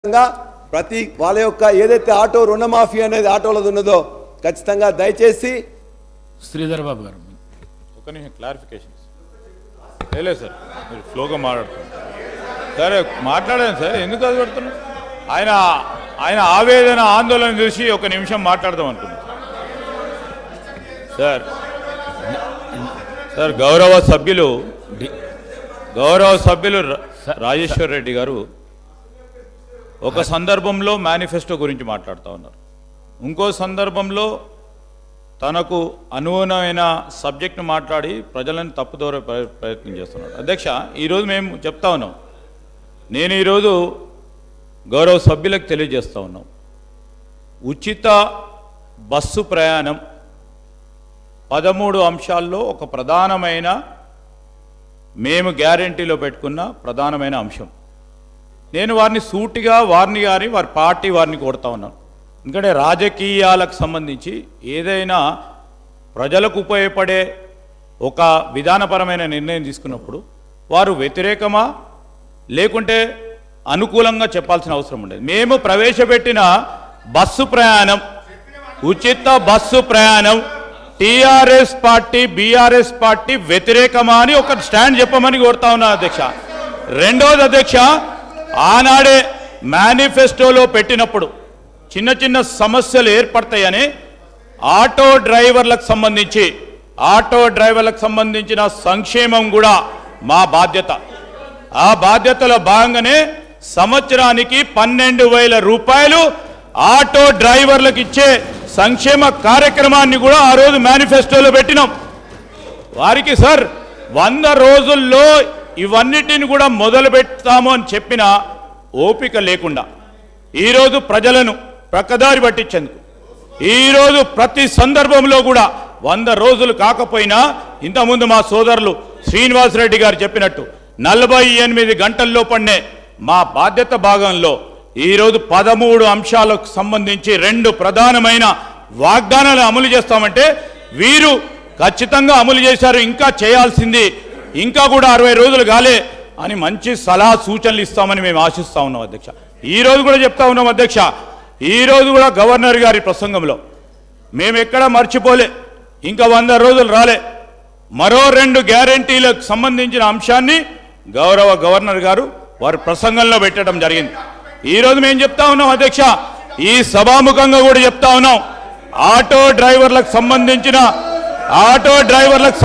ప్రతి వాళ్ళ యొక్క ఏదైతే ఆటో రుణమాఫీ అనేది ఆటోలది ఉన్నదో ఖచ్చితంగా దయచేసి శ్రీధర్ బాబు గారు ఒక నిమిషం క్లారిఫికేషన్ లేదు సార్, మీరు ఫ్లోగా మాట్లాడుతున్నారు. సరే మాట్లాడాను సార్, ఎందుకు అది పెడుతున్నారు? ఆయన ఆవేదన ఆందోళన చూసి ఒక నిమిషం మాట్లాడదాం అనుకున్నాను సార్. సార్ గౌరవ సభ్యులు రాజేశ్వర్ రెడ్డి గారు ఒక సందర్భంలో మేనిఫెస్టో గురించి మాట్లాడుతూ ఉన్నారు, ఇంకో సందర్భంలో తనకు అనుగుణమైన సబ్జెక్ట్ను మాట్లాడి ప్రజలను తప్పుదోరే ప్రయత్నం చేస్తున్నారు. అధ్యక్ష, ఈరోజు మేము చెప్తా ఉన్నాం, నేను ఈరోజు గౌరవ సభ్యులకు తెలియజేస్తూ ఉన్నాం, ఉచిత బస్సు ప్రయాణం 13 అంశాల్లో ఒక ప్రధానమైన మేము గ్యారంటీలో పెట్టుకున్న ప్రధానమైన అంశం. నేను వారిని సూటిగా వారిని వారి పార్టీ వారిని కోరుతా ఉన్నాను. ఎందుకంటే రాజకీయాలకు సంబంధించి ఏదైనా ప్రజలకు ఉపయోగపడే ఒక విధానపరమైన నిర్ణయం తీసుకున్నప్పుడు వారు వ్యతిరేకమా లేకుంటే అనుకూలంగా చెప్పాల్సిన అవసరం ఉండేది. మేము ప్రవేశపెట్టిన బస్సు ప్రయాణం, ఉచిత బస్సు ప్రయాణం టీఆర్ఎస్ పార్టీ బీఆర్ఎస్ పార్టీ వ్యతిరేకమా అని ఒక స్టాండ్ చెప్పమని కోరుతా ఉన్నాను అధ్యక్ష. రెండోది అధ్యక్ష, ఆనాడే మేనిఫెస్టోలో పెట్టినప్పుడు చిన్న చిన్న సమస్యలు ఏర్పడతాయని ఆటో డ్రైవర్లకు సంబంధించిన సంక్షేమం కూడా మా బాధ్యత. ఆ బాధ్యతలో భాగంగానే సంవత్సరానికి 12,000 రూపాయలు ఆటో డ్రైవర్లకు ఇచ్చే సంక్షేమ కార్యక్రమాన్ని కూడా ఆ రోజు మేనిఫెస్టోలో పెట్టినాం. వారికి సార్ 100 రోజుల్లో ఇవన్నిటిని కూడా మొదలు పెడతాము అని చెప్పిన ఓపిక లేకుండా ఈరోజు ప్రజలను ప్రక్కదారి పట్టించేందుకు ఈరోజు ప్రతి సందర్భంలో కూడా 100 రోజులు కాకపోయినా ఇంతకుముందు మా సోదరులు శ్రీనివాసరెడ్డి గారు చెప్పినట్టు 48 గంటల్లో పడినే మా బాధ్యత భాగంలో ఈరోజు 13 అంశాలకు సంబంధించి 2 ప్రధానమైన వాగ్దానాలు అమలు చేస్తామంటే వీరు ఖచ్చితంగా అమలు చేశారు, ఇంకా చేయాల్సింది ఇంకా కూడా 60 రోజులు కాలే అని మంచి సలహా సూచనలు ఇస్తామని మేము ఆశిస్తా ఉన్నాం అధ్యక్ష. ఈరోజు కూడా చెప్తా ఉన్నాం అధ్యక్ష, ఈరోజు కూడా గవర్నర్ గారి ప్రసంగంలో మేము ఎక్కడా మర్చిపోలే, ఇంకా 100 రోజులు రాలే, మరో 2 గ్యారంటీలకు సంబంధించిన అంశాన్ని గౌరవ గవర్నర్ గారు వారి ప్రసంగంలో పెట్టడం జరిగింది. ఈరోజు మేము చెప్తా ఉన్నాం అధ్యక్ష, ఈ సభాముఖంగా కూడా చెప్తా ఉన్నాం, ఆటో డ్రైవర్లకు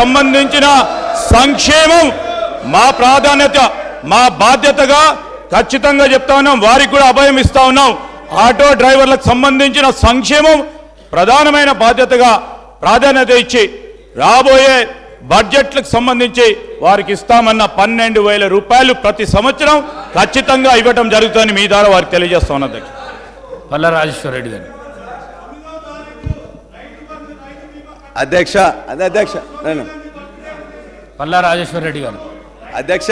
సంబంధించిన సంక్షేమం మా ప్రాధాన్యత, మా బాధ్యతగా ఖచ్చితంగా చెప్తా ఉన్నాం. వారికి కూడా అభయం ఇస్తా ఉన్నాం. ఆటో డ్రైవర్లకు సంబంధించిన సంక్షేమం ప్రధానమైన బాధ్యతగా ప్రాధాన్యత ఇచ్చి రాబోయే బడ్జెట్లకు సంబంధించి వారికి ఇస్తామన్న 12,000 రూపాయలు ప్రతి సంవత్సరం ఖచ్చితంగా ఇవ్వటం జరుగుతుందని మీ ద్వారా వారికి తెలియజేస్తా ఉన్నా. పల్లా రాజేశ్వర్ రెడ్డి గారు. అధ్యక్ష పల్లా రాజేశ్వర్ రెడ్డి గారు. అధ్యక్ష